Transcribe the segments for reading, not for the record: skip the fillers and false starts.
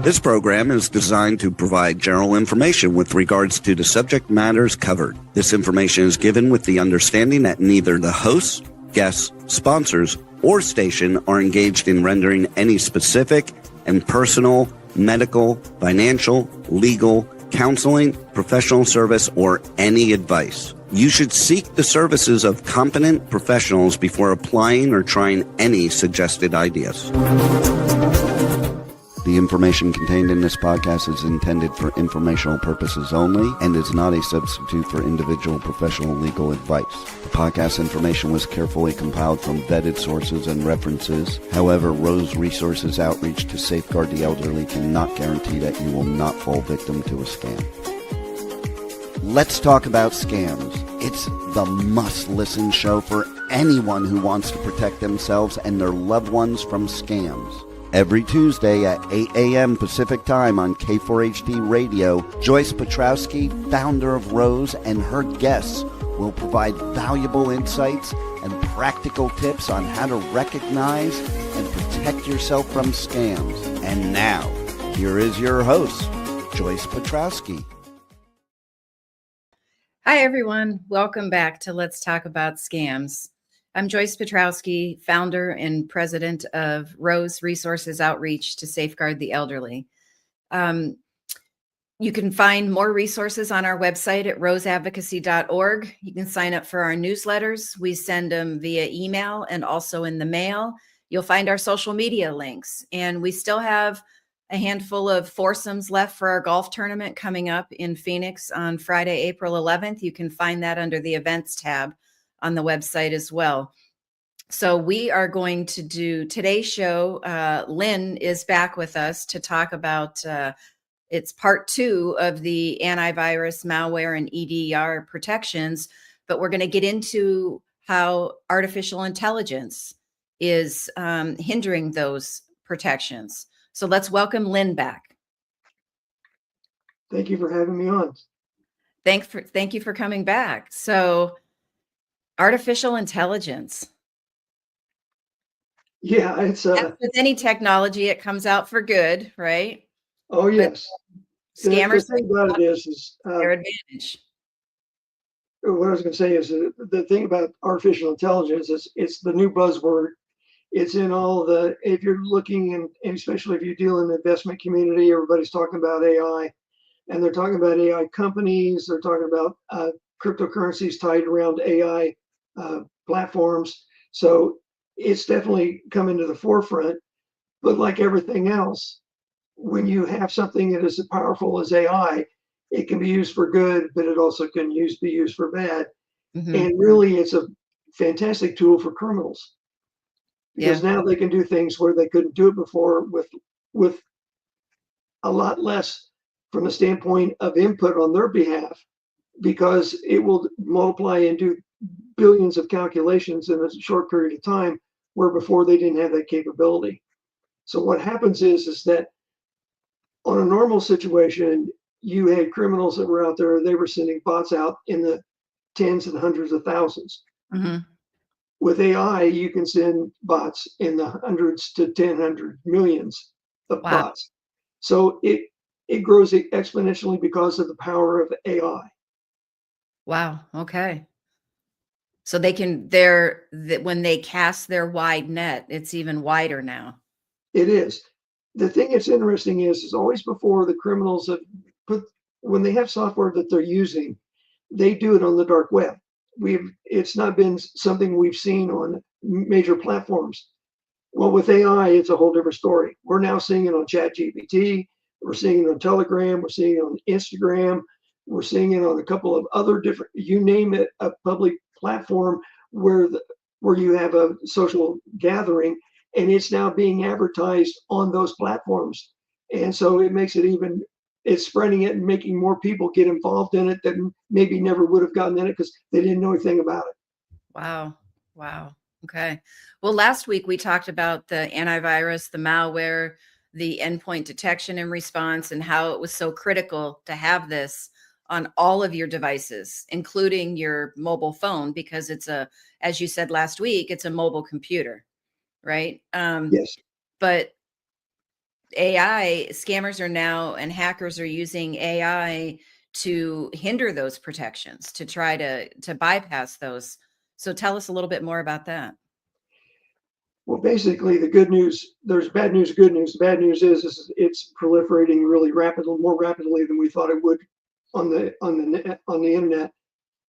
This program is designed to provide general information with regards to the subject matters covered. This information is given with the understanding that neither the hosts, guests, sponsors, or station are engaged in rendering any specific and personal, medical, financial, legal, counseling, professional service, or any advice. You should seek the services of competent professionals before applying or trying any suggested ideas. The information contained in this podcast is intended for informational purposes only and is not a substitute for individual professional legal advice. The podcast information was carefully compiled from vetted sources and references. However, Rose Resources Outreach to Safeguard the Elderly cannot guarantee that you will not fall victim to a scam. Let's talk about scams. It's the must-listen show for anyone who wants to protect themselves and their loved ones from scams. Every Tuesday at 8 a.m. Pacific Time on K4HD Radio, Joyce Petrowski, founder of Rose, and her guests will provide valuable insights and practical tips on how to recognize and protect yourself from scams. And now, here is your host, Joyce Petrowski. Hi, everyone. Welcome back to Let's Talk About Scams. I'm Joyce Petrowski, founder and president of Rose Resources Outreach to Safeguard the Elderly. You can find more resources on our website at roseadvocacy.org. You can sign up for our newsletters. We send them via email and also in the mail. You'll find our social media links. And we still have a handful of foursomes left for our golf tournament coming up in Phoenix on Friday, April 11th. You can find that under the events tab on the website as well. So we are going to do today's show. Lynn is back with us to talk about, it's part 2 of the antivirus, malware, and EDR protections, but we're going to get into how artificial intelligence is hindering those protections. So let's welcome Lynn back. Thank you for having me on. Thank you for coming back. So artificial intelligence. Yeah, it's with any technology, it comes out for good, right? Oh yes. Scammers the thing about it is their advantage. What I was going to say is the thing about artificial intelligence is it's the new buzzword. It's in all the, if you're looking, and especially if you deal in the investment community, everybody's talking about AI, and they're talking about AI companies. They're talking about cryptocurrencies tied around AI platforms. So it's definitely come to the forefront. But like everything else, when you have something that is as powerful as AI, it can be used for good, but it also can be used for bad. Mm-hmm. And really, it's a fantastic tool for criminals, because now they can do things where they couldn't do it before with a lot less from the standpoint of input on their behalf, because it will multiply and do billions of calculations in a short period of time, where before they didn't have that capability. So what happens is that on a normal situation, you had criminals that were out there, they were sending bots out in the tens and hundreds of thousands. Mm-hmm. With AI, you can send bots in the hundreds to 100 millions of bots. So it grows exponentially because of the power of AI. Wow. Okay. So when they cast their wide net, it's even wider now. It is. The thing that's interesting is always before the criminals when they have software that they're using, they do it on the dark web. It's not been something we've seen on major platforms. Well, with AI, it's a whole different story. We're now seeing it on ChatGPT. We're seeing it on Telegram. We're seeing it on Instagram. We're seeing it on a couple of other different, you name it, a public platform where you have a social gathering, and it's now being advertised on those platforms. And so it makes it's spreading it and making more people get involved in it that maybe never would have gotten in it because they didn't know anything about it. Wow. Okay. Well, last week we talked about the antivirus, the malware, the endpoint detection and response, and how it was so critical to have this on all of your devices, including your mobile phone, because as you said last week, it's a mobile computer, right? Yes. But AI scammers are now, and hackers are using AI to hinder those protections, to try to bypass those. So tell us a little bit more about that. Well, basically, the good news, there's bad news, good news. The bad news is it's proliferating really rapidly, more rapidly than we thought it would on the internet.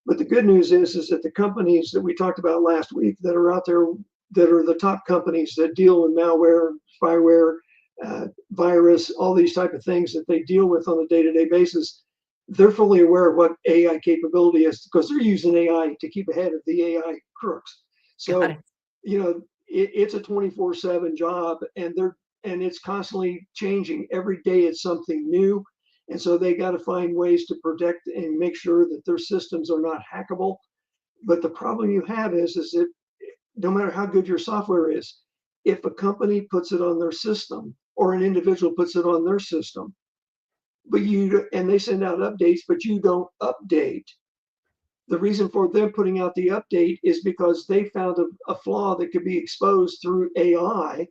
But the good news is that the companies that we talked about last week that are out there, that are the top companies that deal with malware, spyware, virus, all these type of things that they deal with on a day-to-day basis, they're fully aware of what AI capability is because they're using AI to keep ahead of the AI crooks. Got So, it. you know, it's a 24/7 job, and it's constantly changing. Every day it's something new. And so they got to find ways to protect and make sure that their systems are not hackable. But the problem you have is that no matter how good your software is, if a company puts it on their system or an individual puts it on their system, and they send out updates, but you don't update, the reason for them putting out the update is because they found a flaw that could be exposed through AI.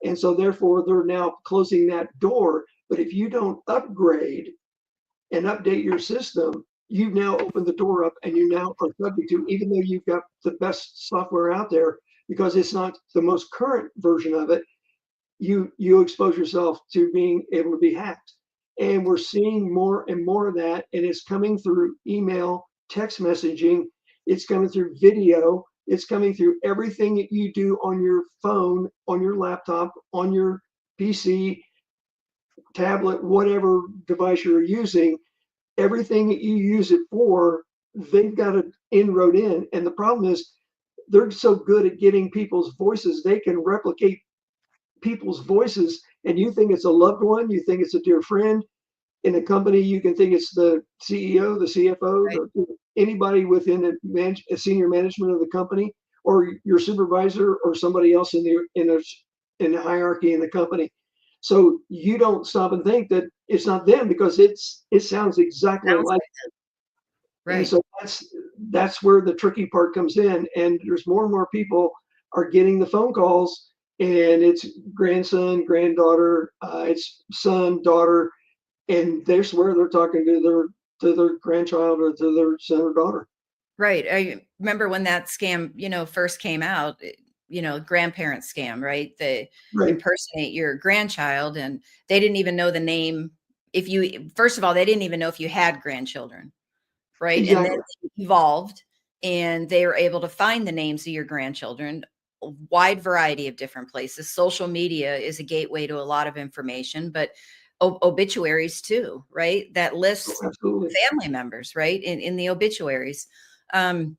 And so therefore they're now closing that door. But if you don't upgrade and update your system, you've now opened the door up and you now are subject to, even though you've got the best software out there, because it's not the most current version of it, you expose yourself to being able to be hacked. And we're seeing more and more of that, and it's coming through email, text messaging, it's coming through video, it's coming through everything that you do on your phone, on your laptop, on your PC, tablet, whatever device you're using, everything that you use it for, they've got an inroad in. And the problem is they're so good at getting people's voices, they can replicate people's voices. And you think it's a loved one, you think it's a dear friend. In a company, you can think it's the CEO, the CFO, Right. anybody within a senior management of the company, or your supervisor, or somebody else in the hierarchy in the company. So you don't stop and think that it's not them because it sounds exactly Sounds like. like And right. so that's where the tricky part comes in. And there's more and more people are getting the phone calls, and it's grandson, granddaughter, it's son, daughter, and they swear they're talking to their grandchild or to their son or daughter. Right. I remember when that scam, first came out, grandparent scam, right? They Right. impersonate your grandchild, and they didn't even know the name. First of all, they didn't even know if you had grandchildren, right? And then Exactly. they evolved, and they were able to find the names of your grandchildren, a wide variety of different places. Social media is a gateway to a lot of information, but obituaries too, right? That Oh, lists absolutely. family members, right? In the obituaries. Um,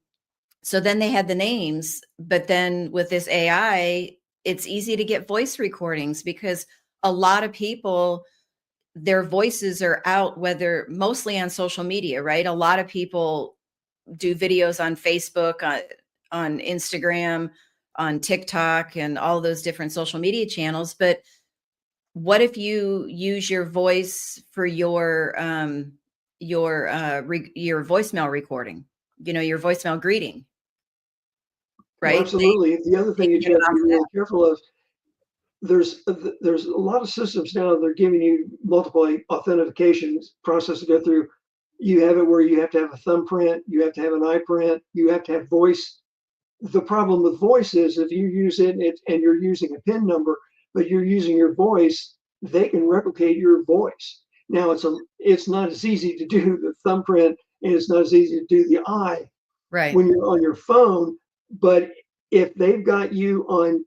so then they had the names, but then with this AI, it's easy to get voice recordings because a lot of people, their voices are out, whether mostly on social media, right? A lot of people do videos on Facebook, on Instagram, on TikTok, and all those different social media channels. But what if you use your voice for your voicemail recording? Your voicemail greeting, Well, right? absolutely. The other They thing can that get you it have to off be of that. really careful of, there's a lot of systems now that are giving you multiple authentications process to go through. You have it where you have to have a thumbprint, you have to have an eye print, you have to have voice. The problem with voice is if you use and you're using a PIN number, but you're using your voice, they can replicate your voice. Now it's not as easy to do the thumbprint, and it's not as easy to do the eye Right, when you're on your phone. But if they've got you on,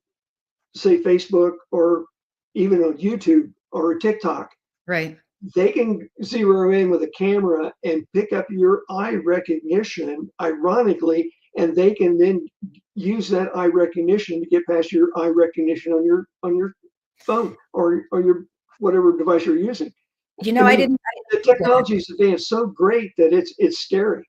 say, Facebook or even on YouTube or TikTok, right. they can zero in with a camera and pick up your eye recognition, ironically, and they can then use that eye recognition to get past your eye recognition on your phone or your whatever device you're using. I I mean, didn't. the Go ahead. technology is advanced so great that it's scary.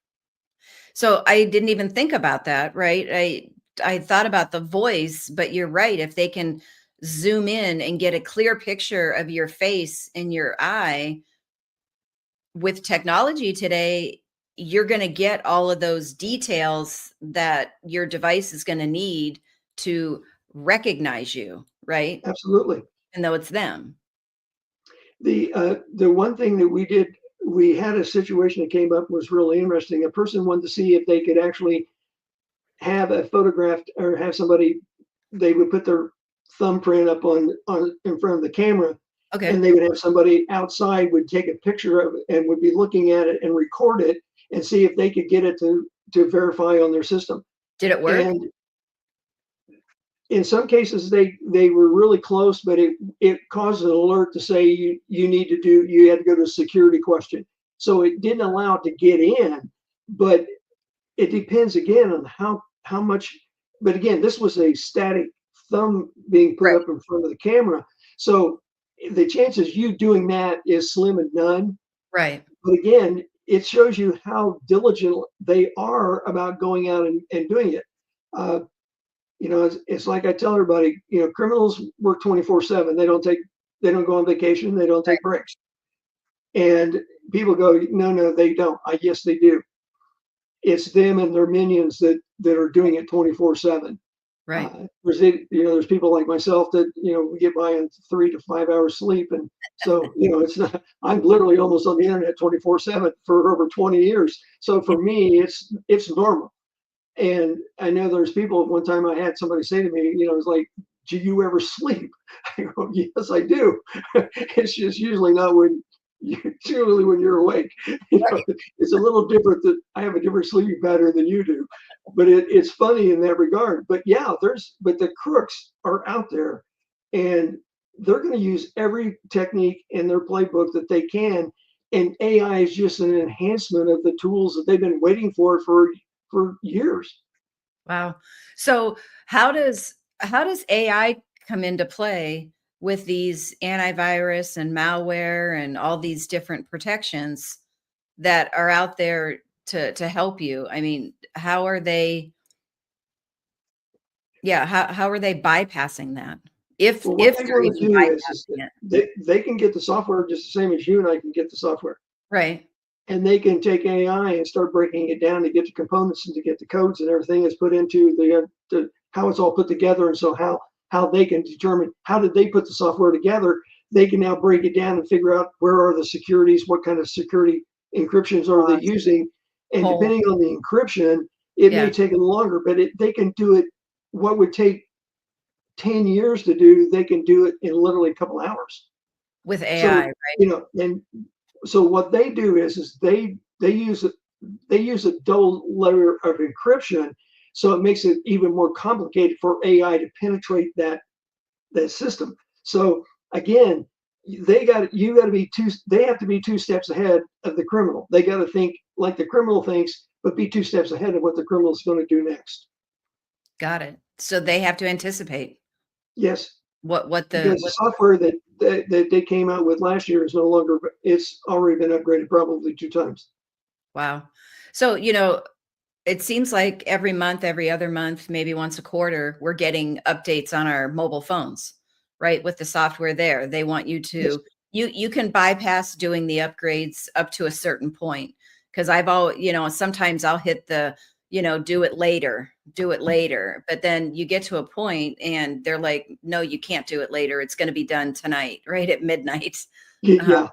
So I didn't even think about that, right? I thought about the voice, but you're right. If they can zoom in and get a clear picture of your face and your eye with technology today, you're going to get all of those details that your device is going to need to recognize you, right? Absolutely. Even though it's them. The one thing that we did, we had a situation that came up was really interesting. A person wanted to see if they could actually have a photograph or have somebody, they would put their thumbprint up on in front of the camera, Okay. and they would have somebody outside would take a picture of it and would be looking at it and record it and see if they could get it to verify on their system. Did it work? And in some cases they were really close, but it caused an alert to say you had to go to a security question. So it didn't allow it to get in, but it depends again on how much. But again, this was a static thumb being put Right. up in front of the camera, so the chances you doing that is slim and none. Right. But again, it shows you how diligent they are about going out and doing it. Uh, it's like I tell everybody, criminals work 24/7. They don't go on vacation. They don't Right. take breaks. And people go, no, they don't. Yes, they do. It's them and their minions that are doing it 24/7. Right. There's people like myself that, we get by on 3 to 5 hours sleep. And so, it's not, I'm literally almost on the internet 24/7 for over 20 years. So for me, it's normal. And I know there's people, one time I had somebody say to me, it's like, do you ever sleep? I go, yes, I do. It's just usually not usually when you're awake. It's a little different that I have a different sleeping pattern than you do. But it's funny in that regard. But yeah, but the crooks are out there, and they're going to use every technique in their playbook that they can. And AI is just an enhancement of the tools that they've been waiting for years. Wow. So how does AI come into play with these antivirus and malware and all these different protections that are out there to help you? I mean, how are they, yeah, how are they bypassing that? If Well, what if they they're want to even do is bypassing it. they can get the software just the same as you and I can get the software. Right. And they can take AI and start breaking it down to get the components and to get the codes and everything is put into the how it's all put together. And so how they can determine how did they put the software together, they can now break it down and figure out where are the securities, what kind of security encryptions are they Awesome. using. And Whole. depending on the encryption, it may Yeah. take them longer, but they can do it. What would take 10 years to do, they can do it in literally a couple hours. With AI, So, right? and so what they do is they use a double layer of encryption, so it makes it even more complicated for AI to penetrate that system. So again, they have to be 2 steps ahead of the criminal. They got to think like the criminal thinks, but be 2 steps ahead of what the criminal is going to do next. Got it. So they have to anticipate Yes, what the because the software that they came out with last year is no longer. It's already been upgraded probably 2 times. wow. So, it seems like every month, every other month, maybe once a quarter, we're getting updates on our mobile phones, right? With the software there. They want you Yes. to you can bypass doing the upgrades up to a certain point. Because sometimes I'll hit the, do it later. But then you get to a point and they're like, no, you can't do it later. It's going to be done tonight, right at midnight. Yeah.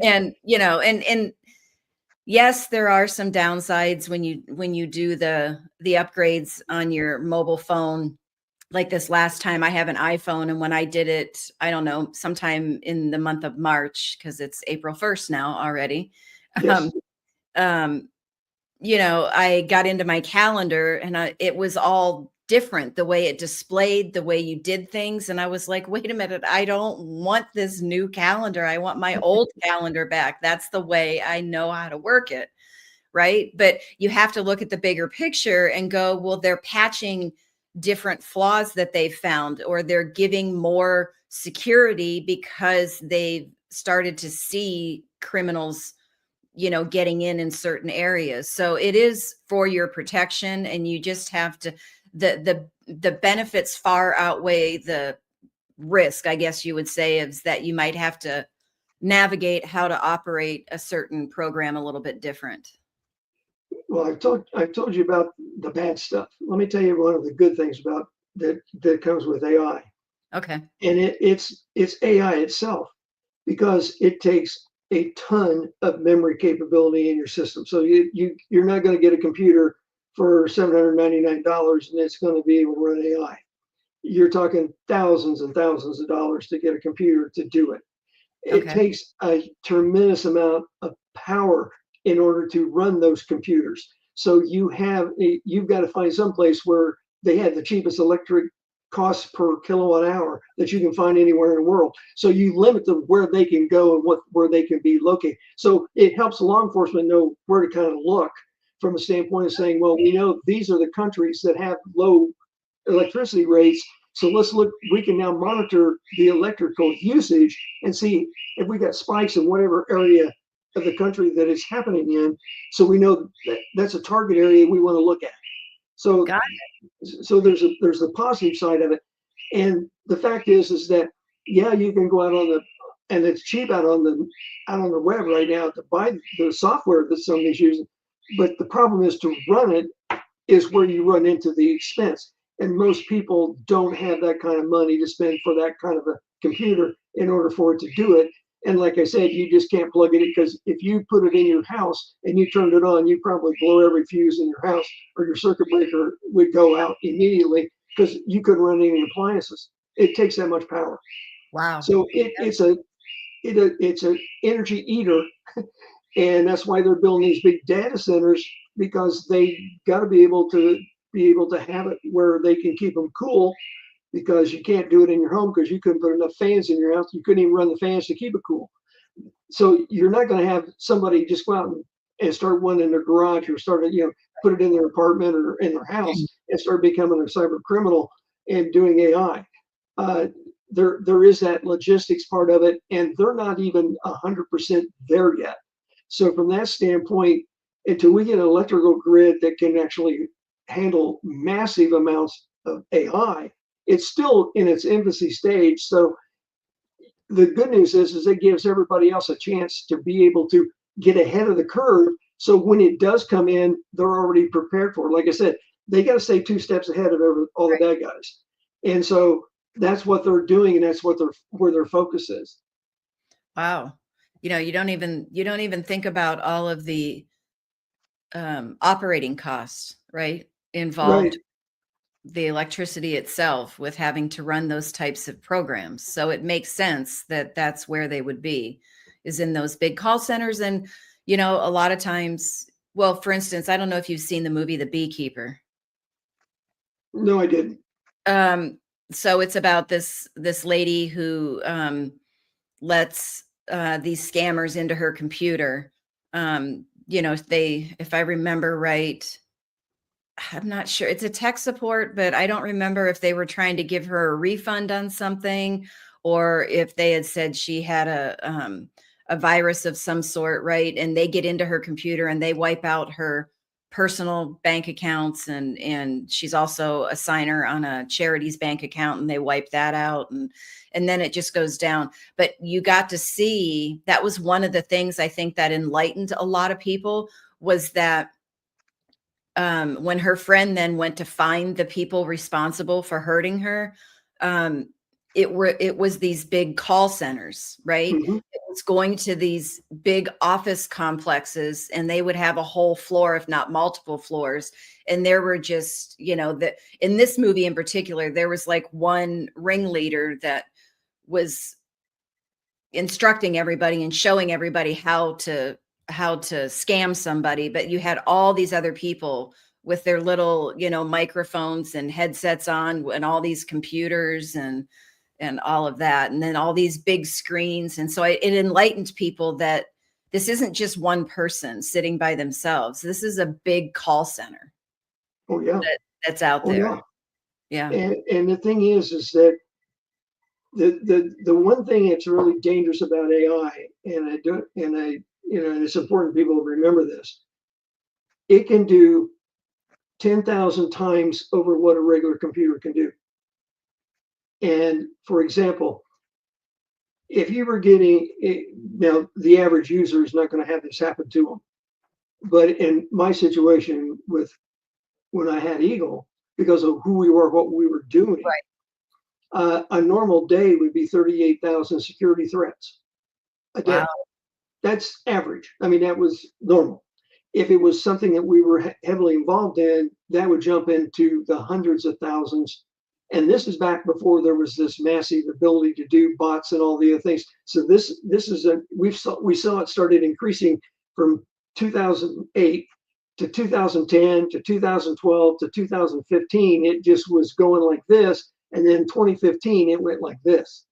And and yes, there are some downsides when you do the upgrades on your mobile phone. Like this last time, I have an iPhone, and when I did it, I don't know, sometime in the month of March, because it's April 1st now already. Yes. Um, um, I got into my calendar, and it was all different, the way it displayed, the way you did things. And I was like, wait a minute, I don't want this new calendar. I want my old calendar back. That's the way I know how to work it. Right. But you have to look at the bigger picture and go, well, they're patching different flaws that they've found, or they're giving more security because they've started to see criminals getting in certain areas. So it is for your protection, and you just have to, the benefits far outweigh the risk, I guess you would say, is that you might have to navigate how to operate a certain program a little bit different. Well, I've told you about the bad stuff. Let me tell you one of the good things about that comes with AI, Okay. and it's AI itself. because it takes a ton of memory capability in your system. So you're not going to get a computer for $799 and it's going to be able to run AI. You're talking thousands and thousands of dollars to get a computer to do it. It Okay. takes a tremendous amount of power in order to run those computers. So you've got to find some place where they have the cheapest electric cost per kilowatt hour that you can find anywhere in the world. So you limit them where they can go and where they can be located. So it helps law enforcement know where to kind of look from a standpoint of saying, well, we know these are the countries that have low electricity rates. So let's look, we can now monitor the electrical usage and see if we got spikes in whatever area of the country that it's happening in. So we know that that's a target area we want to look at. So, Got so there's the positive side of it. And the fact is that, yeah, you can go out on the, and it's cheap out on the web right now to buy the software that somebody's using. But the problem is to run it is where you run into the expense. And most people don't have that kind of money to spend for that kind of a computer in order for it to do it. And like I said, you just can't plug it in, because if you put it in your house and you turned it on, you probably blow every fuse in your house, or your circuit breaker would go out immediately because you couldn't run any appliances. It takes that much power. Wow. So it's a energy eater, and that's why they're building these big data centers, because they got to be able to have it where they can keep them cool, because you can't do it in your home because you couldn't put enough fans in your house. You couldn't even run the fans to keep it cool. So you're not going to have somebody just go out and start one in their garage, or start it, put it in their apartment or in their house and start becoming a cyber criminal and doing AI. There is that logistics part of it, and they're not even 100% there yet. So from that standpoint, until we get an electrical grid that can actually handle massive amounts of AI, it's still in its infancy stage. So the good news is it gives everybody else a chance to be able to get ahead of the curve. So when it does come in, they're already prepared for it. Like I said, they got to stay 2 steps ahead of all the bad guys. And so that's what they're doing, and that's where their focus is. Wow. You don't even think about all of the operating costs, right? Involved, Right. the electricity itself, with having to run those types of programs. So it makes sense that that's where they would be, is in those big call centers. And, a lot of times, well, for instance, I don't know if you've seen the movie The Beekeeper. No, I didn't. So it's about this lady who lets these scammers into her computer. If I remember right, I'm not sure. It's a tech support, but I don't remember if they were trying to give her a refund on something, or if they had said she had a virus of some sort, right? And they get into her computer and they wipe out her personal bank accounts, and she's also a signer on a charity's bank account, and they wipe that out, and then it just goes down. But you got to see, that was one of the things I think that enlightened a lot of people, was that when her friend then went to find the people responsible for hurting her, it was these big call centers, right? Mm-hmm. It was going to these big office complexes, and they would have a whole floor, if not multiple floors. And there were just, in this movie in particular, there was like one ringleader that was instructing everybody and showing everybody how to scam somebody. But you had all these other people with their little, microphones and headsets on, and all these computers and all of that. And then all these big screens. And so it enlightened people that this isn't just one person sitting by themselves. This is a big call center. Oh yeah. That's out there. Yeah. And the thing is that the one thing that's really dangerous about AI, and it's important people remember this, it can do 10,000 times over what a regular computer can do. And for example, if you were getting, now the average user is not going to have this happen to them, but in my situation when I had Eagle, because of who we were, what we were doing, Right. A normal day would be 38,000 security threats. a day. Wow. That's average. I mean, that was normal. If it was something that we were heavily involved in, that would jump into the hundreds of thousands. And this is back before there was this massive ability to do bots and all the other things. So this is we saw it started increasing from 2008 to 2010 to 2012 to 2015. It just was going like this, and then 2015 it went like this.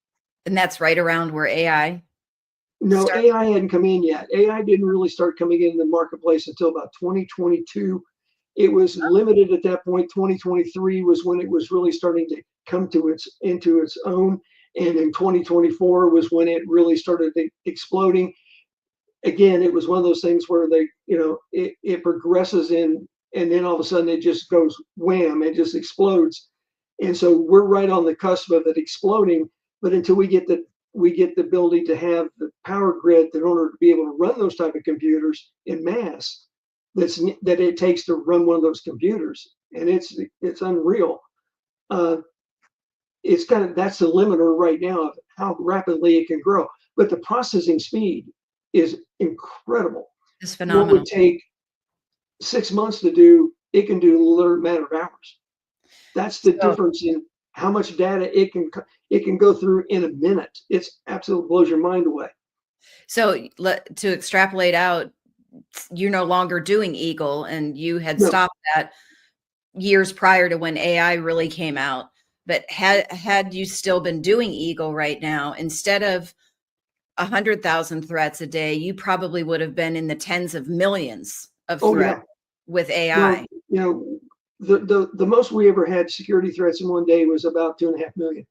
And that's right around where AI No, started. AI hadn't come in yet. AI didn't really start coming in the marketplace until about 2022. It was limited at that point. 2023 was when it was really starting to come to into its own. And in 2024 was when it really started exploding. Again, it was one of those things where it progresses in, and then all of a sudden it just goes wham, it just explodes. And so we're right on the cusp of it exploding. But until we get the ability to have the power grid in order to be able to run those type of computers in mass that it takes to run one of those computers, and it's unreal. It's that's the limiter right now of how rapidly it can grow, but the processing speed is incredible. It's What phenomenal. would take 6 months to do, it can do in a matter of hours. That's the So, difference in how much data it can go through in a minute. It's absolutely blows your mind away. so to extrapolate out, you're no longer doing Eagle, and you had No. stopped that years prior to when AI really came out. But had you still been doing Eagle right now, instead of 100,000 threats a day, you probably would have been in the tens of millions of Oh threats yeah. with Well, AI. the most we ever had security threats in one day was about 2.5 million.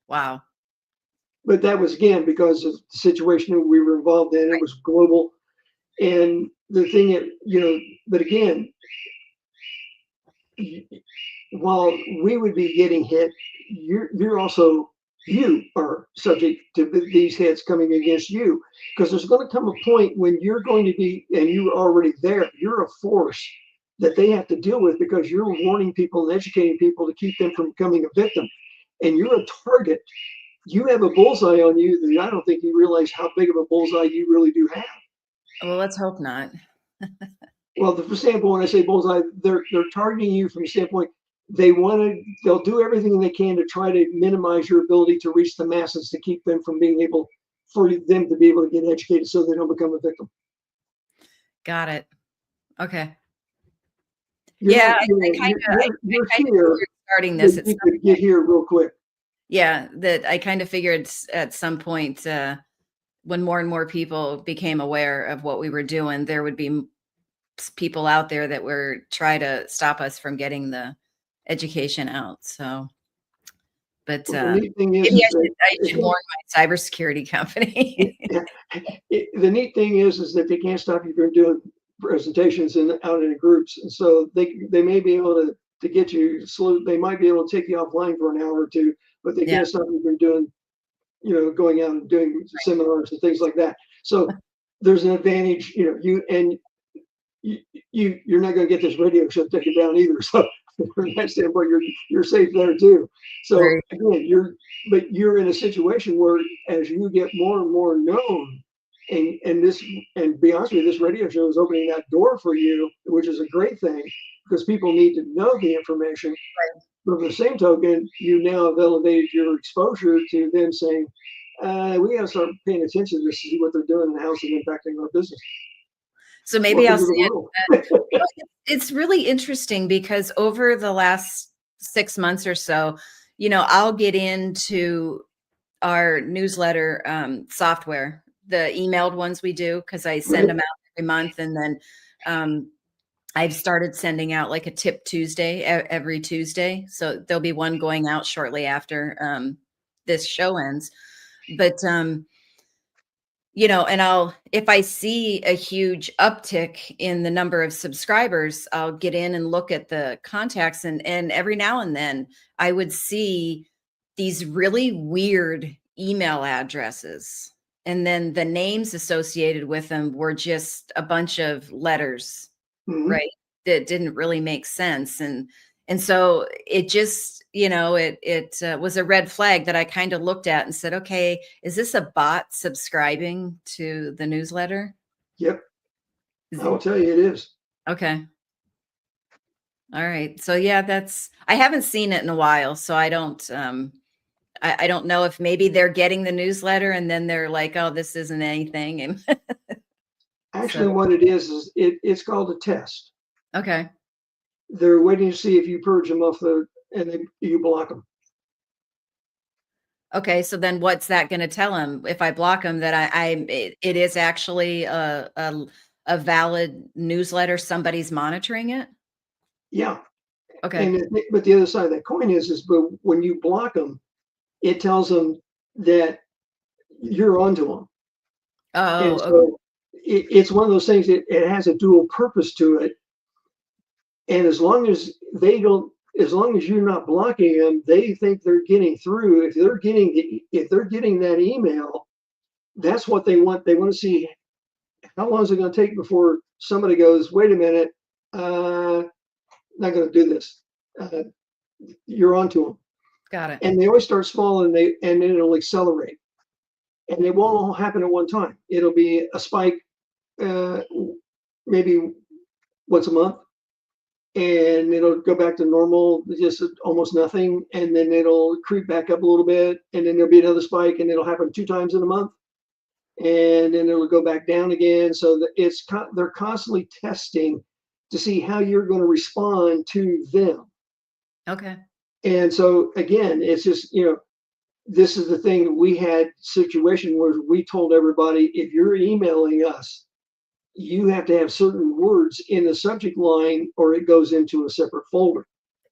Wow. But that was again because of the situation that we were involved in. It was global, and the thing that but again, while we would be getting hit, you are subject to these hits coming against you, because there's going to come a point when you're going to be, and you're already there. You're a force that they have to deal with because you're warning people and educating people to keep them from becoming a victim, and you're a target. You have a bullseye on you that I don't think you realize how big of a bullseye you really do have. Well, let's hope not. Well, the standpoint, when I say bullseye, they're targeting you from the standpoint they'll do everything they can to try to minimize your ability to reach the masses, to keep them from being able, for them to be able to get educated so they don't become a victim. Got it. Okay. You're Yeah, not, you're here starting that this. you could get here real quick. Yeah, that I kind of figured at some point when more and more people became aware of what we were doing, there would be people out there that were try to stop us from getting the education out. So, but Well, the neat thing maybe is I should warn my cybersecurity company. the neat thing is that they can't stop you from doing presentations out in groups, and so they may be able to get you. They might be able to take you offline for an hour or two, but they Yeah. can't stop you from doing, going out and doing seminars and things like that. So there's an advantage, you're not going to get this radio show taken down either. So from that standpoint, you're safe there too. So Right. again, you're in a situation where as you get more and more known, and be honest with you, this radio show is opening that door for you, which is a great thing because people need to know the information. Right. But on the same token, you now have elevated your exposure to them saying, we got to start paying attention to see what they're doing and how it's impacting our business. So maybe I'll Welcome to say the world. it's really interesting because over the last 6 months or so, I'll get into our newsletter software, the emailed ones we do, because I send them out every month. And then I've started sending out like a tip Tuesday every Tuesday. So there'll be one going out shortly after this show ends. But and if I see a huge uptick in the number of subscribers, I'll get in and look at the contacts, and every now and then I would see these really weird email addresses, and then the names associated with them were just a bunch of letters, Mhm. right? That didn't really make sense. And And so it just, it was a red flag that I kind of looked at and said, okay, is this a bot subscribing to the newsletter? Yep. I will tell you it is. Okay. All right. So yeah, I haven't seen it in a while, so I don't know if maybe they're getting the newsletter and then they're like, oh, this isn't anything. And Actually, so, what it is it's called a test. okay. They're waiting to see if you purge them off and then you block them. Okay. So then what's that going to tell them if I block them that it is actually a valid newsletter? Somebody's monitoring it. Yeah. Okay. But the other side of that coin but when you block them, it tells them that you're onto them. Oh, And okay. so it's one of those things that it has a dual purpose to it. And as long as you're not blocking them, they think they're getting through. If they're getting that email, that's what they want. They want to see how long is it going to take before somebody goes, wait a minute, not going to do this. You're onto them. Got it. And they always start small and then it'll accelerate. And it won't all happen at one time. It'll be a spike, maybe once a month, and it'll go back to normal, just almost nothing, and then it'll creep back up a little bit, and then there'll be another spike, and it'll happen 2 times in a month, and then it'll go back down again. So that they're constantly testing to see how you're going to respond to them. Okay. And so again, it's just, this is the thing. We had situation where we told everybody, if you're emailing us, you have to have certain words in the subject line or it goes into a separate folder.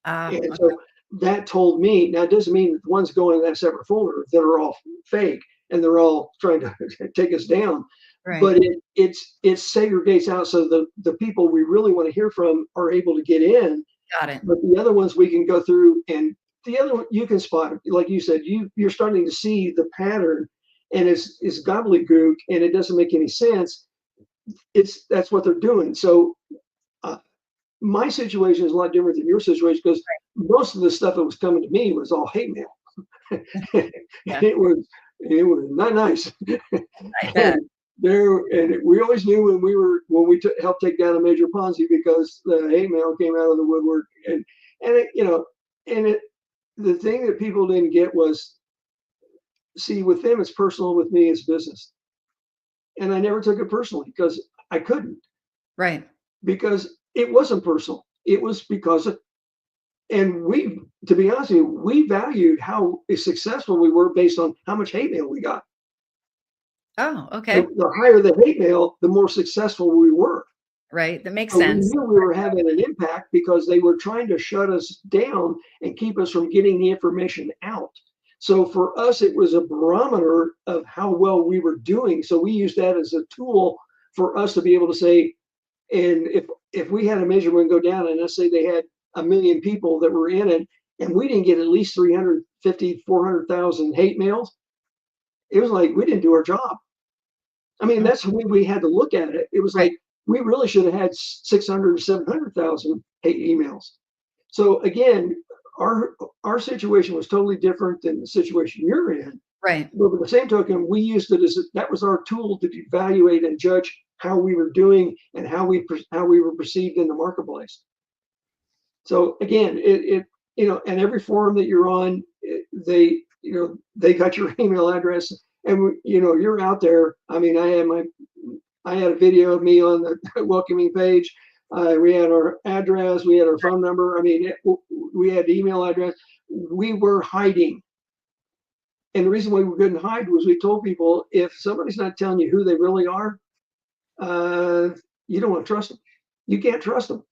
And Okay. so that told me, now it doesn't mean that the ones going in that separate folder that are all fake and they're all trying to take us down. Right. But it segregates out so the people we really want to hear from are able to get in. Got it. But the other ones we can go through, and the other one you can spot, like you said, you're starting to see the pattern, and it's gobbledygook, and it doesn't make any sense. That's what they're doing. So my situation is a lot different than your situation because most of the stuff that was coming to me was all hate mail. Yeah. It was not nice. I bet. And we always knew when we helped take down a major Ponzi because the hate mail came out of the woodwork, and the thing that people didn't get was, see, with them it's personal, with me it's business, and I never took it personally because I couldn't. Right. Because it wasn't personal. It was because and to be honest with you, we valued how successful we were based on how much hate mail we got. Oh, okay. The higher the hate mail, the more successful we were. Right. That makes So sense. we knew we were having an impact because they were trying to shut us down and keep us from getting the information out. So for us, it was a barometer of how well we were doing. So we used that as a tool for us to be able to say, and if we had a measurement go down and let's say they had 1 million people that were in it and we didn't get at least 350, 400,000 hate mails, it was like we didn't do our job. I mean, that's the way we had to look at it. It was like we really should have had 600 or 700,000 hate emails. So again, our situation was totally different than the situation you're in. Right. But with the same token, we used it as that was our tool to evaluate and judge how we were doing and how we were perceived in the marketplace. So again, and every forum that you're on, they got your email address, and you're out there. I mean, I had a video of me on the welcoming page. We had our address, we had our phone number. I mean, we had email address. We were hiding. And the reason why we couldn't hide was we told people, if somebody's not telling you who they really are, you don't want to trust them. You can't trust them.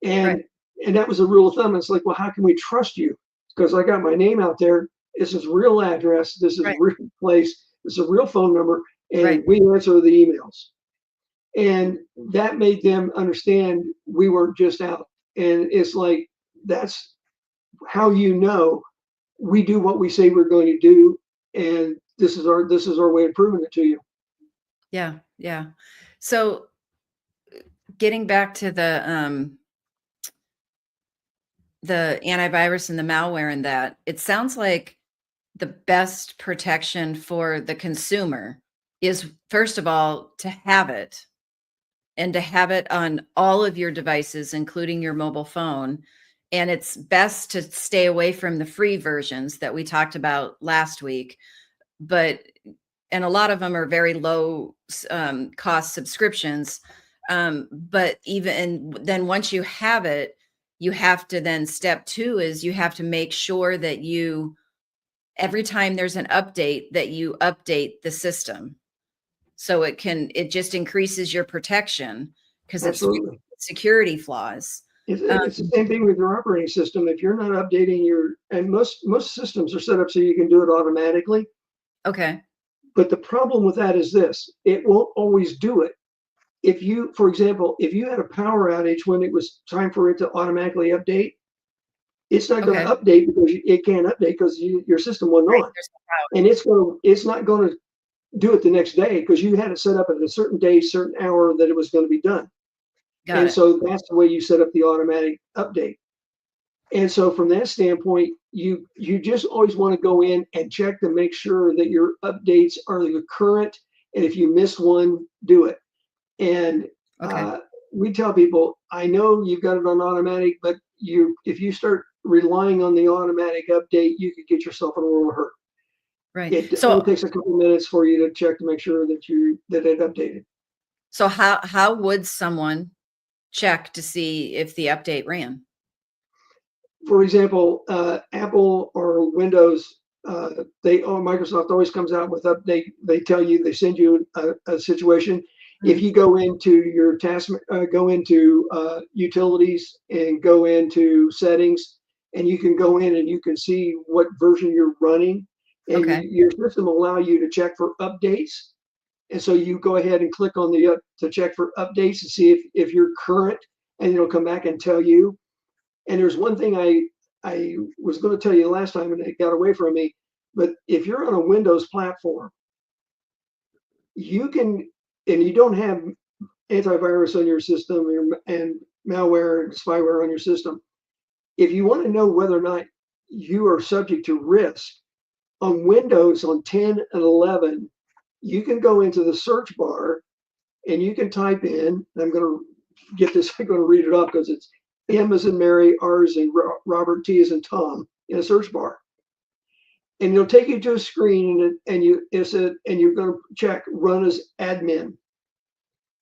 And that was a rule of thumb. It's like, well, how can we trust you? Because I got my name out there. This is real address. This is a real place. This is a real phone number. And we answer the emails. And that made them understand we weren't just out. And it's like, that's how we do what we say we're going to do, and this is our way of proving it to you. Yeah, yeah. So getting back to the the antivirus and the malware and that, it sounds like the best protection for the consumer is, first of all, to have it and to have it on all of your devices, including your mobile phone. And it's best to stay away from the free versions that we talked about last week. But, and a lot of them are very low cost subscriptions. But even then, once you have it, you have to then step two is you have to make sure that you, every time there's an update, that you update the system. So it just increases your protection because it's Absolutely. security flaws. It's the same thing with your operating system. If you're not updating and most systems are set up so you can do it automatically. Okay. But the problem with that is this, it won't always do it. If you, for example, if you had a power outage when it was time for it to automatically update, it's not going to update because it can't update because your system wasn't on. And it's not going to do it the next day because you had it set up at a certain day, certain hour that it was going to be done. So that's the way you set up the automatic update. And so from that standpoint, you just always want to go in and check to make sure that your updates are current. And if you miss one, do it. And we tell people, I know you've got it on automatic, but if you start relying on the automatic update, you could get yourself in a world of hurt. Right. It only takes a couple of minutes for you to check to make sure that it updated. So how would someone check to see if the update ran? For example, Apple or Windows, Microsoft always comes out with update. They tell you, they send you a situation. Mm-hmm. If you go into your task, go into utilities and go into settings, and you can go in and you can see what version you're running, and your system will allow you to check for updates. And so you go ahead and click on to check for updates to see if you're current, and it'll come back and tell you. And there's one thing I was going to tell you last time and it got away from me, but if you're on a Windows platform, you can, and you don't have antivirus on your system and malware and spyware on your system, if you want to know whether or not you are subject to risk, on Windows on 10 and 11, you can go into the search bar and you can type in, I'm going to get this, I'm going to read it off because it's M as in Mary, R as in Robert, T as in Tom in a search bar. And it'll take you to a screen and you're going to check run as admin.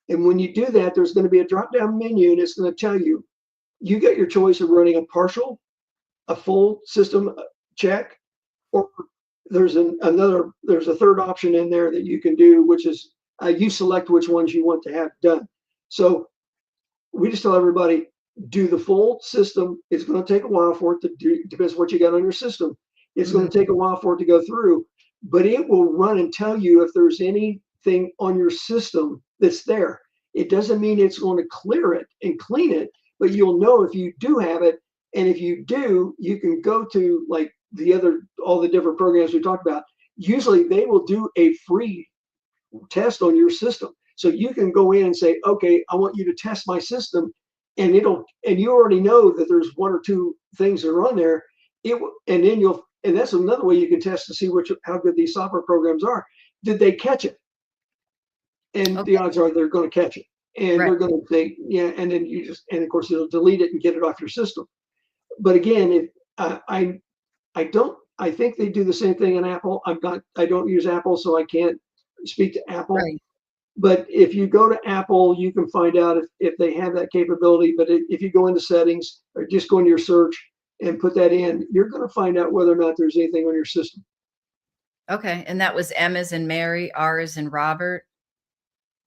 And when you do that, there's going to be a drop-down menu and it's going to tell you, you get your choice of running a partial, a full system check, or there's a third option in there that you can do, which is you select which ones you want to have done. So we just tell everybody, do the full system. It's going to take a while for it to do, depends what you got on your system. It's going to take a while for it to go through, but it will run and tell you if there's anything on your system that's there. It doesn't mean it's going to clear it and clean it, but you'll know if you do have it. And if you do, you can go to like all the different programs we talked about. Usually they will do a free test on your system. So you can go in and say, okay, I want you to test my system. And you already know that there's one or two things that are on there. And that's another way you can test to see how good these software programs are. Did they catch it? And the odds are they're going to catch it. And they're going to say, yeah, and then and of course it'll delete it and get it off your system. But again, I think they do the same thing in Apple. I don't use Apple, so I can't speak to Apple. Right. But if you go to Apple, you can find out if they have that capability. But if you go into settings or just go into your search and put that in, you're going to find out whether or not there's anything on your system. Okay. And that was M as in Mary, R as in Robert.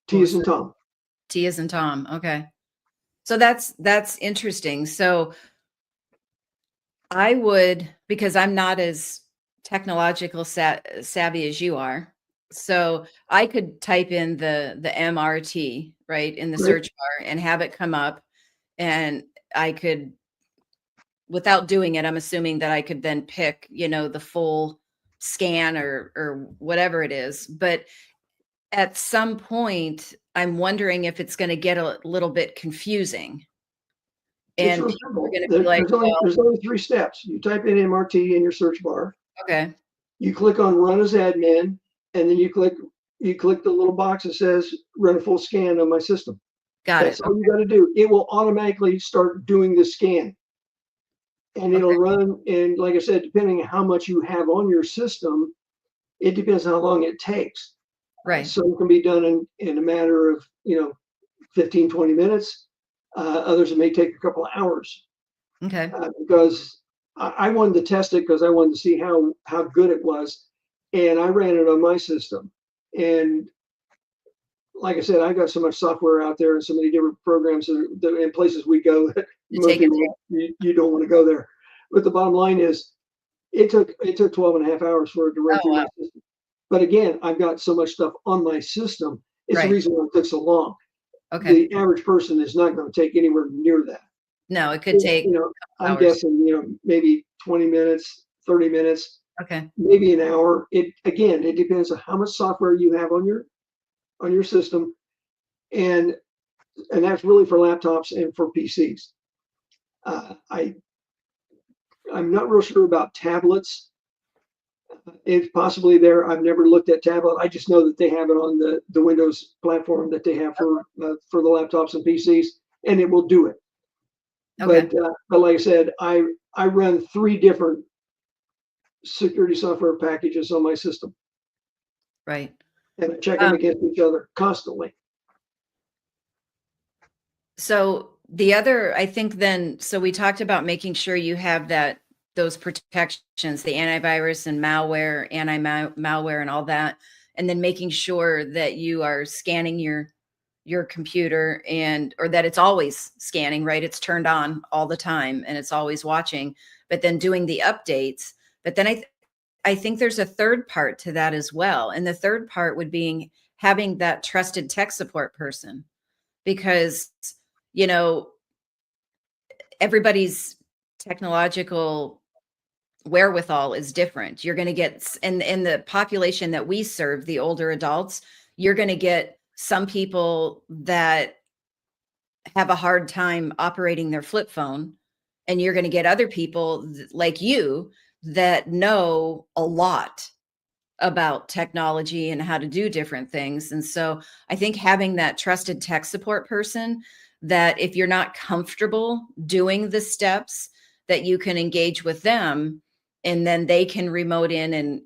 T as in Tom. T as in Tom. Okay. So that's interesting. So I would, because I'm not as technological savvy as you are. So I could type in the MRT, right, in the search bar and have it come up, and I could, without doing it, I'm assuming that I could then pick, the full scan or whatever it is. But at some point, I'm wondering if it's going to get a little bit confusing. It's And real people are simple. going to be like, well, There's only 3 steps. You type in MRT in your search bar. okay, You click on Run as admin, and then you click the little box that says Run a full scan on my system. got it. That's all you got to do. It will automatically start doing the scan, and it'll Okay, run. And like I said, depending on how much you have on your system, it depends on how long it takes. right. Some can be done in a matter of 15, 20 minutes. Others it may take a couple of hours Okay, because I wanted to test it because I wanted to see how good it was, and I ran it on my system. And like I said, I got so much software out there and so many different programs and places we go that to most take it. people you don't want to go there. But the bottom line is, it took 12 and a half hours for it to run Oh, through wow. my system. But again, I've got so much stuff on my system. It's the Right. reason why it took so long. Okay. The average person is not going to take anywhere near that. No, it could take I'm hours. guessing, maybe 20 minutes, 30 minutes, Okay. maybe an hour. It depends on how much software you have on your system, and that's really for laptops and for PCs. I'm not real sure about tablets. It's possibly there. I've never looked at tablet. I just know that they have it on the Windows platform that they have for the laptops and PCs, and it will do it. Okay. But like I said, I run 3 different security software packages on my system, Right. and I check them against each other constantly. So the other, I think then, so we talked about making sure you have those protections, the antivirus and malware, anti-malware and all that, and then making sure that you are scanning your computer or that it's always scanning, right? It's turned on all the time and it's always watching, but then doing the updates. But then I think there's a third part to that as well. And the third part would be having that trusted tech support person, because, you know, everybody's technological wherewithal is different. You're going to get in the population that we serve, the older adults, you're going to get some people that have a hard time operating their flip phone, and you're going to get other people like you that know a lot about technology and how to do different things. And so I think having that trusted tech support person, that if you're not comfortable doing the steps, that you can engage with them, and then they can remote in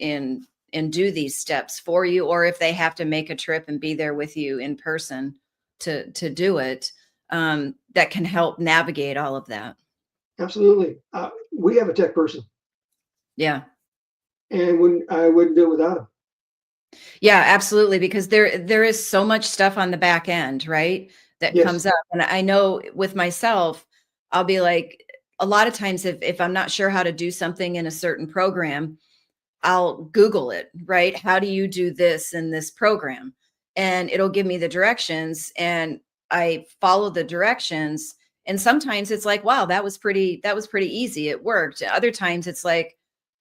and do these steps for you, or if they have to make a trip and be there with you in person to do it, that can help navigate all of that. Absolutely. We have a tech person, Yeah. and I wouldn't do it without him. Yeah, absolutely. Because there is so much stuff on the back end, right? That Yes. comes up. And I know with myself, I'll be like, a lot of times if I'm not sure how to do something in a certain program, I'll Google it, right? How do you do this in this program? And it'll give me the directions, and I follow the directions. And sometimes it's like, wow, that was pretty easy. It worked. Other times it's like,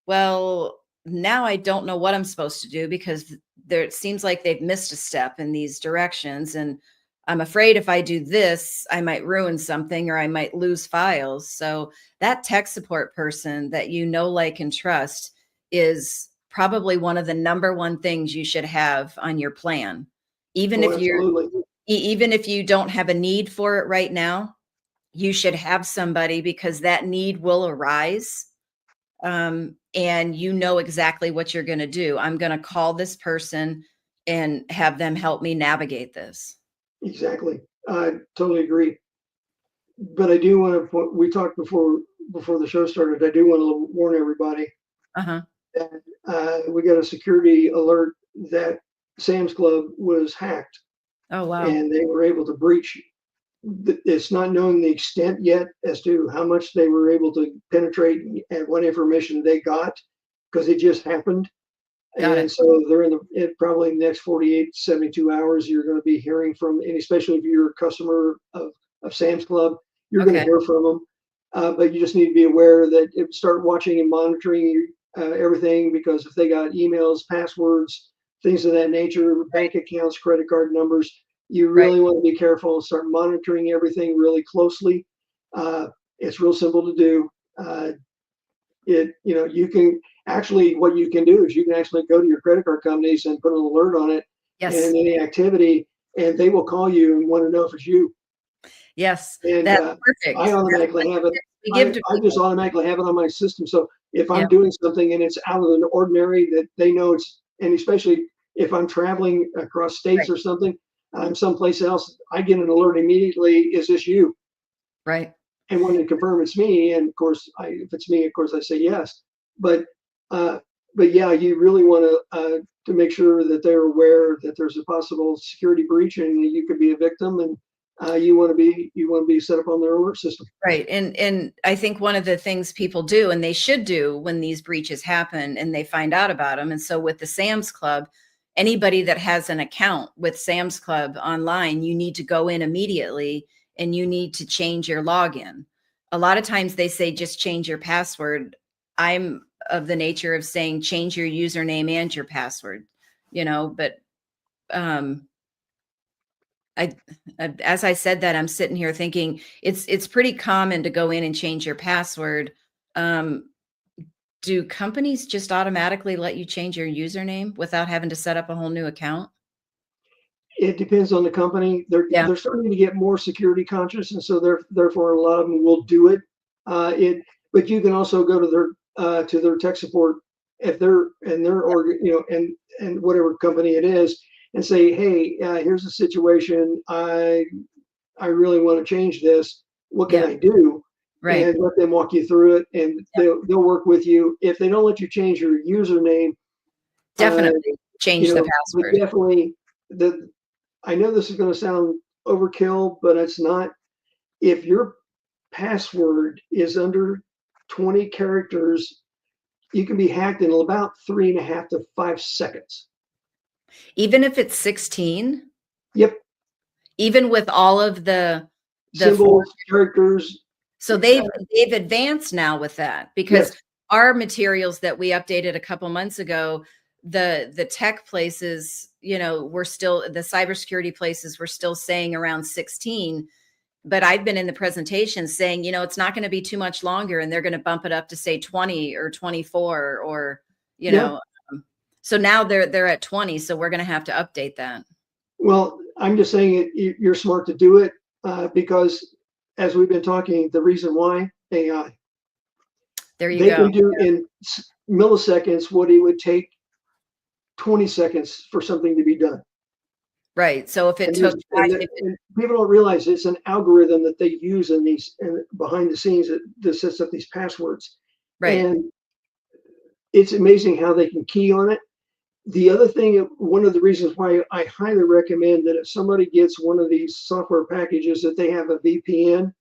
well, now I don't know what I'm supposed to do, because it seems like they've missed a step in these directions. And I'm afraid if I do this, I might ruin something, or I might lose files. So that tech support person that like, and trust is probably one of the number one things you should have on your plan. Even Oh, if absolutely. even if you don't have a need for it right now, you should have somebody, because that need will arise. And you know exactly what you're going to do. I'm going to call this person and have them help me navigate this. Exactly. I totally agree. But I do want to. We talked before the show started. I do want to warn everybody Uh-huh. that we got a security alert that Sam's Club was hacked, Oh, wow. and they were able to breach. It's not known the extent yet as to how much they were able to penetrate and what information they got, because it just happened. Got And it. so they're probably in the next 48, 72 hours, you're going to be hearing from, and especially if you're a customer of Sam's Club, you're going to Okay. hear from them. But you just need to be aware that start watching and monitoring everything, because if they got emails, passwords, things of that nature, bank accounts, credit card numbers, you Right. really want to be careful and start monitoring everything really closely. It's real simple to do. You can actually, what you can do is you can actually go to your credit card companies and put an alert on it Yes. and any activity, and they will call you and want to know if it's you. Yes. And That's perfect. I automatically have it. We give to I just people. automatically have it on my system. So if Yeah. I'm doing something and it's out of the ordinary, that they know it's, and especially if I'm traveling across states Right. or something, I'm someplace else, I get an alert immediately. Is this you? Right. And when they confirm it's me, and of course, if it's me, of course, I say yes. But uh, but yeah, you really want to make sure that they're aware that there's a possible security breach and you could be a victim, and you want to be set up on their alert system. Right. And I think one of the things people do, and they should do when these breaches happen and they find out about them. And so with the Sam's Club, anybody that has an account with Sam's Club online, you need to go in immediately and you need to change your login. A lot of times they say just change your password. I'm of the nature of saying change your username and your password, but um I, as I said that, I'm sitting here thinking it's pretty common to go in and change your password. Um, do companies just automatically let you change your username without having to set up a whole new account? It depends on the company. Yeah. They're starting to get more security conscious, and so therefore a lot of them will do it. But you can also go to their tech support if they're and their org, and whatever company it is, and say, hey, here's a situation. I really want to change this. What can Yeah. I do? Right. And let them walk you through it, and Yeah. they'll work with you. If they don't let you change your username, uh, Definitely change the but password. definitely the I know this is going to sound overkill, but it's not. If your password is under 20 characters, you can be hacked in about 3.5 to 5 seconds. Even if it's 16, Yep. even with all of the Symbols, characters. So they've advanced now with that because Yes. our materials that we updated a couple months ago, the tech places, we're still the cybersecurity places we're still saying around 16. But I've been in the presentation saying, it's not going to be too much longer and they're going to bump it up to say 20 or 24 or, Yeah. So now they're at 20. So we're going to have to update that. Well, I'm just saying you're smart to do it because, as we've been talking, the reason why AI, There you they go. can do in milliseconds what it would take 20 seconds for something to be done. Right. So if it And, took, and people don't realize it's an algorithm that they use in these behind the scenes that sets up these passwords. right. And it's amazing how they can key on it. The other thing, one of the reasons why I highly recommend that if somebody gets one of these software packages, that they have a VPN,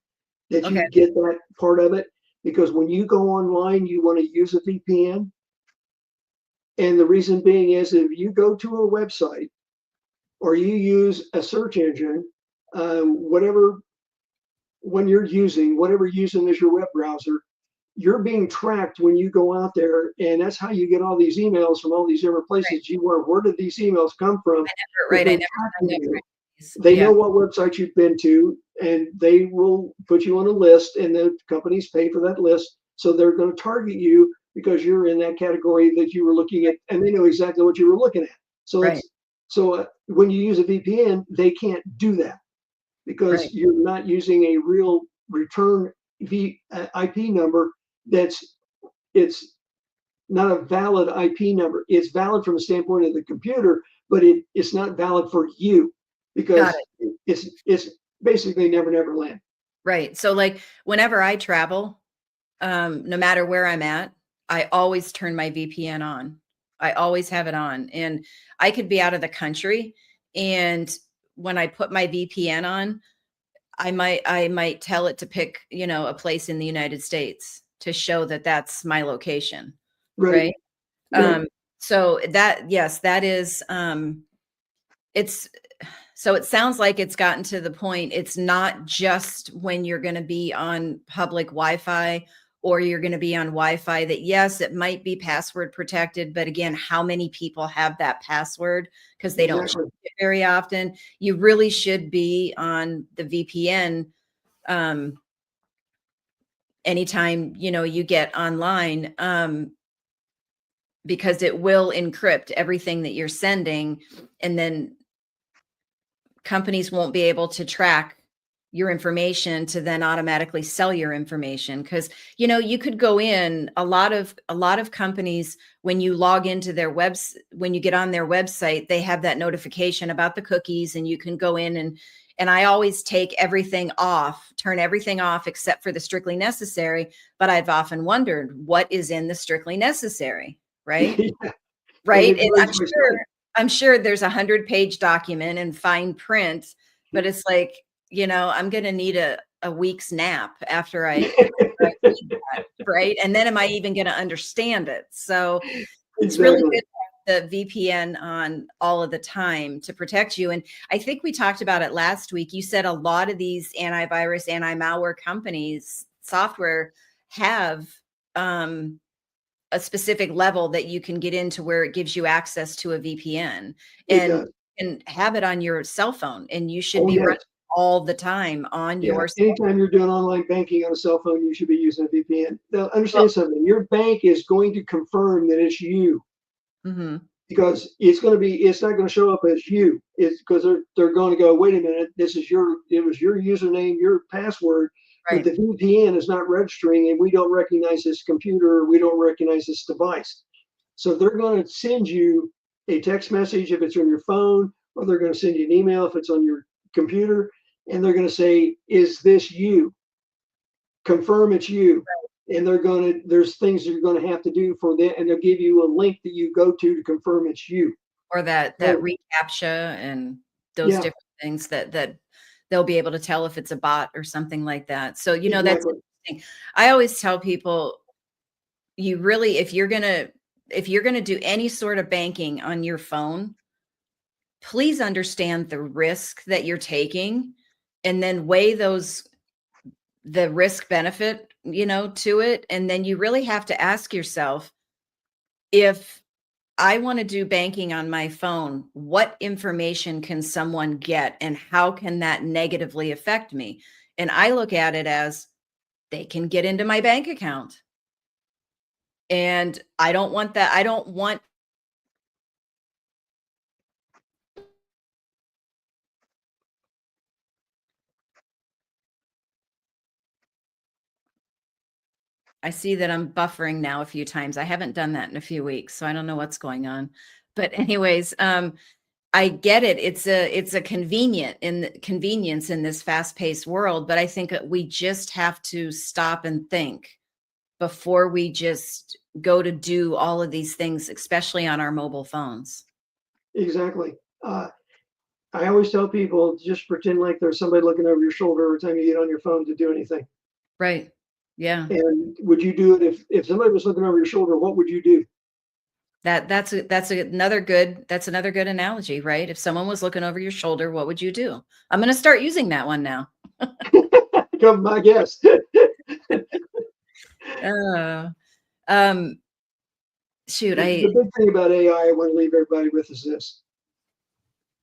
that Okay. you get that part of it. Because when you go online, you want to use a VPN. And the reason being is if you go to a website or you use a search engine, whatever you're using as your web browser, you're being tracked when you go out there, and that's how you get all these emails from all these different Right. places. Where did these emails come from? Because Right. I they're never tracking signed up for you. these. They Yeah. know what websites you've been to, and they will put you on a list, and the companies pay for that list. So they're going to target you because you're in that category that you were looking at, and they know exactly what you were looking at. So Right. when you use a VPN, they can't do that Right. because you're not using a real return IP number. It's not a valid IP number. It's valid from the standpoint of the computer, but it's not valid for you Got because it. it's basically never land. Right. So like whenever I travel, no matter where I'm at, I always turn my VPN on. I always have it on. And I could be out of the country. And when I put my VPN on, I might tell it to pick, a place in the United States to show that that's my location. Right. Right. Right. So that, yes, that is, it's, so it sounds like it's gotten to the point, it's not just when you're going to be on public Wi-Fi or you're going to be on Wi-Fi that, yes, it might be password protected, but again, how many people have that password because they don't Exactly. change it very often. You really should be on the VPN anytime, you get online, because it will encrypt everything that you're sending, and then companies won't be able to track your information to then automatically sell your information. Because you could go in a lot of companies, when you log into their when you get on their website, they have that notification about the cookies, and you can go in and I always take everything off, turn everything off except for the strictly necessary. But I've often wondered what is in the strictly necessary, right? Yeah. Right. And And it goes by. I'm sure there's a 100-page document in fine print, but it's like, I'm going to need a week's nap after I read that, right? And then am I even going to understand it? So it's really Exactly. good to have the VPN on all of the time to protect you. And I think we talked about it last week. You said a lot of these antivirus, anti-malware companies, software, have a specific level that you can get into where it gives you access to a VPN, It and does. have it on your cell phone, and you should Oh, be running yes. all the time on Yeah. your Anytime you're doing online banking on a cell phone, you should be using a VPN. Now, well, understand something. Your bank is going to confirm that it's you, mhm, because it's not going to show up as you. It's because they're going to go, wait a minute, it was your username, your password, but right. the VPN is not registering, and we don't recognize this computer, or we don't recognize this device. So they're going to send you a text message if it's on your phone, or they're going to send you an email if it's on your computer, and they're going to say, is this you? Confirm it's you. And there's things you're going to have to do for that, and they'll give you a link that you go to confirm it's you. Or that So reCAPTCHA and those yeah, different things that they'll be able to tell if it's a bot or something like that. So, that's exactly. interesting. I always tell people, you really, if you're gonna do any sort of banking on your phone, please understand the risk that you're taking, and then weigh the risk benefit, to it. And then you really have to ask yourself, if I want to do banking on my phone, what information can someone get, and how can that negatively affect me? And I look at it as, they can get into my bank account. And I don't want that. I don't want, I see that I'm buffering now a few times. I haven't done that in a few weeks, so I don't know what's going on. But anyways, I get it. It's a convenience in this fast-paced world, but I think that we just have to stop and think before we just go to do all of these things, especially on our mobile phones. Exactly. I always tell people, just pretend like there's somebody looking over your shoulder every time you get on your phone to do anything. Right. Yeah. And would you do it if somebody was looking over your shoulder? What would you do? Another good analogy, right? If someone was looking over your shoulder, what would you do? I'm going to start using that one now. Come, my guest. Uh, um, shoot, The big thing about AI I want to leave everybody with is this: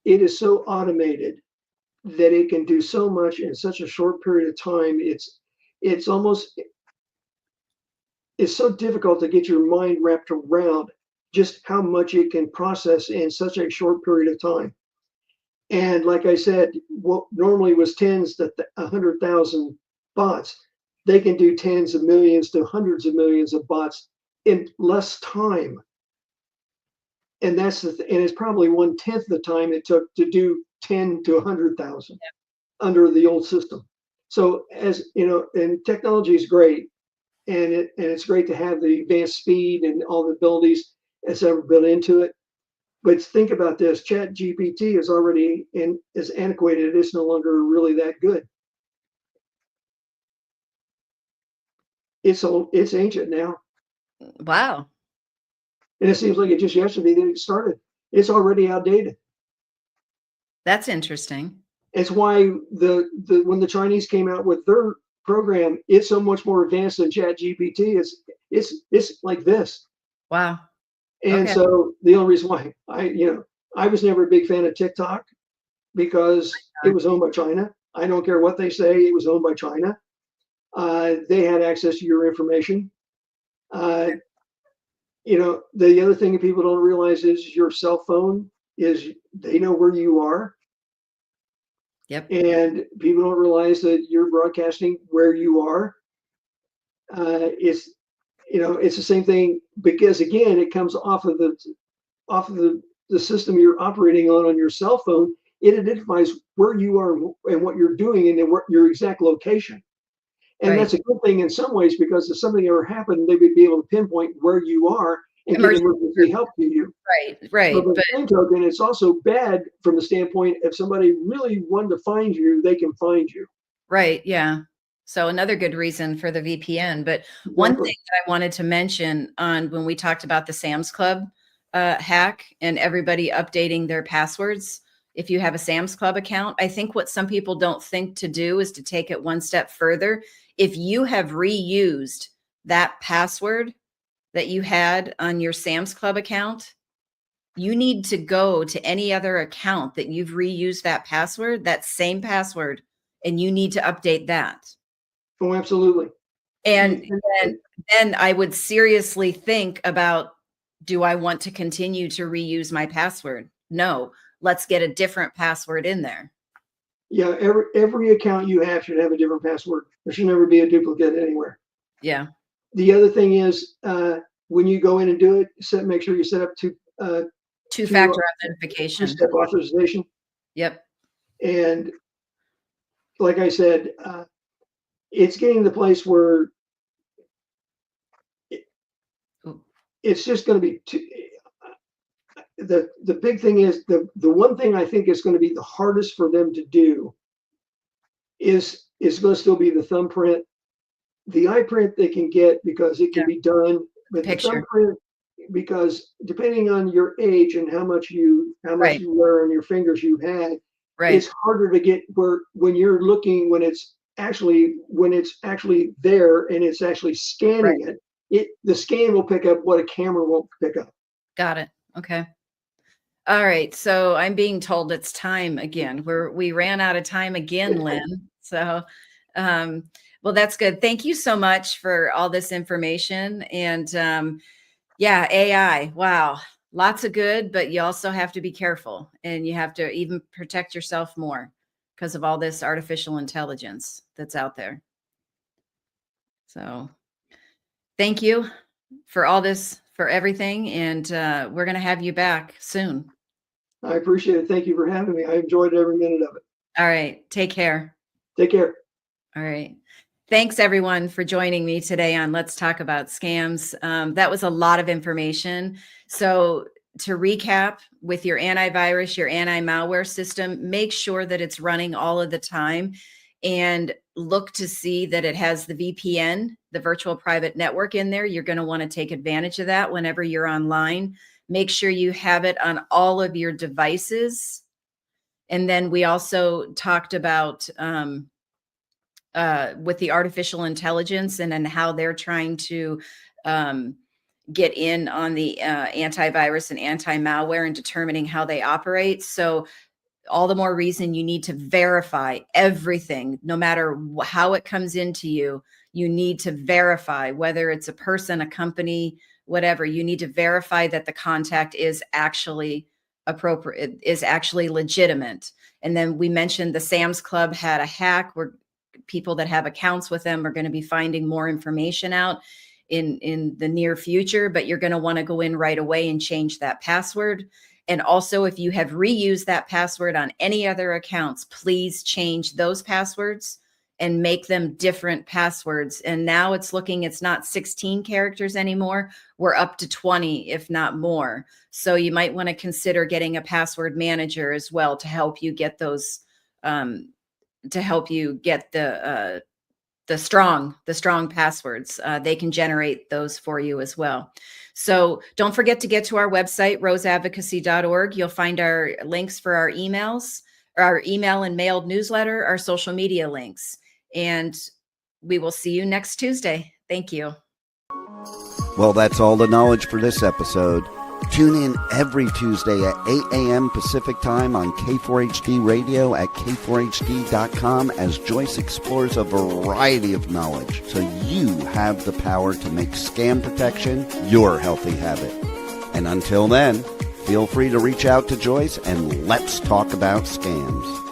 it is so automated that it can do so much in such a short period of time. It's almost it's so difficult to get your mind wrapped around just how much it can process in such a short period of time. And like I said, what normally was tens to 100,000 bots, they can do tens of millions to hundreds of millions of bots in less time. And and it's probably 1/10 the time it took to do 10 to 100,000 under the old system. So as you know, and technology is great, and it's great to have the advanced speed and all the abilities that's ever built into it. But think about this: Chat GPT is already is antiquated. It's no longer really that good. It's ancient now, wow, and it seems like it just yesterday that it started. It's already outdated. that's interesting. It's why when the Chinese came out with their program, it's so much more advanced than Chat GPT. It's like this. Wow. And Okay. so the only reason why I was never a big fan of TikTok because it was owned by China. I don't care what they say, it was owned by China. They had access to your information. The other thing that people don't realize is your cell phone they know where you are. Yep. And people don't realize that you're broadcasting where you are. It's the same thing, because again, it comes off of the system you're operating on your cell phone. It identifies where you are and what you're doing and your exact location. And that's a good thing in some ways, because if something ever happened, they would be able to pinpoint where you are and get emergency help to you. Right. But by the same token, it's also bad from the standpoint, if somebody really wanted to find you, they can find you. Right. Yeah. So another good reason for the VPN. But one thing that I wanted to mention on when we talked about the Sam's Club hack and everybody updating their passwords, if you have a Sam's Club account, I think what some people don't think to do is to take it one step further. If you have reused that password that you had on your Sam's Club account, you need to go to any other account that you've reused that password, that same password, and you need to update that. Oh, absolutely. And then I would seriously think about, do I want to continue to reuse my password? No, let's get a different password in there. Yeah, every account you have should have a different password. There should never be a duplicate anywhere. Yeah. The other thing is, when you go in and do it, make sure you set up two-factor authentication. Two-step authorization. Yep. And like I said, it's getting to the place where it's just going to be the big thing is the one thing I think is going to be the hardest for them to do is going to still be the thumbprint. The eye print they can get because it can be done, but the thumbprint, because depending on your age and how much you wear on your fingers you've had, it's harder to get when you're looking, when it's actually there and it's actually scanning the scan will pick up what a camera won't pick up. Got it. Okay. All right. So I'm being told it's time again. We ran out of time again, Lynn. So, well, that's good. Thank you so much for all this information. And yeah, AI. Wow. Lots of good, but you also have to be careful, and you have to even protect yourself more because of all this artificial intelligence that's out there. So thank you for all this, for everything. And we're going to have you back soon. I appreciate it. Thank you for having me. I enjoyed every minute of it. All right. Take care. Take care. All right. Thanks, everyone, for joining me today on Let's Talk About Scams. That was a lot of information. So to recap, with your antivirus, your anti-malware system, make sure that it's running all of the time, and look to see that it has the VPN, the virtual private network, in there. You're going to want to take advantage of that whenever you're online. Make sure you have it on all of your devices. And then we also talked about with the artificial intelligence and how they're trying to get in on the antivirus and anti-malware and determining how they operate. So all the more reason you need to verify everything, no matter how it comes into you. You need to verify whether it's a person, a company, whatever. You need to verify that the contact is actually appropriate, is actually legitimate. And then we mentioned the Sam's Club had a hack where people that have accounts with them are going to be finding more information out in the near future, but you're going to want to go in right away and change that password. And also, if you have reused that password on any other accounts, please change those passwords and make them different passwords. And now it's not 16 characters anymore. We're up to 20, if not more. So you might want to consider getting a password manager as well to help you get those, to help you get the strong passwords. They can generate those for you as well. So don't forget to get to our website, roseadvocacy.org. You'll find our links for our emails, our email and mailed newsletter, our social media links. And we will see you next Tuesday. Thank you. Well, that's all the knowledge for this episode. Tune in every Tuesday at 8 a.m. Pacific Time on K4HD Radio at k4hd.com as Joyce explores a variety of knowledge so you have the power to make scam protection your healthy habit. And until then, feel free to reach out to Joyce and let's talk about scams.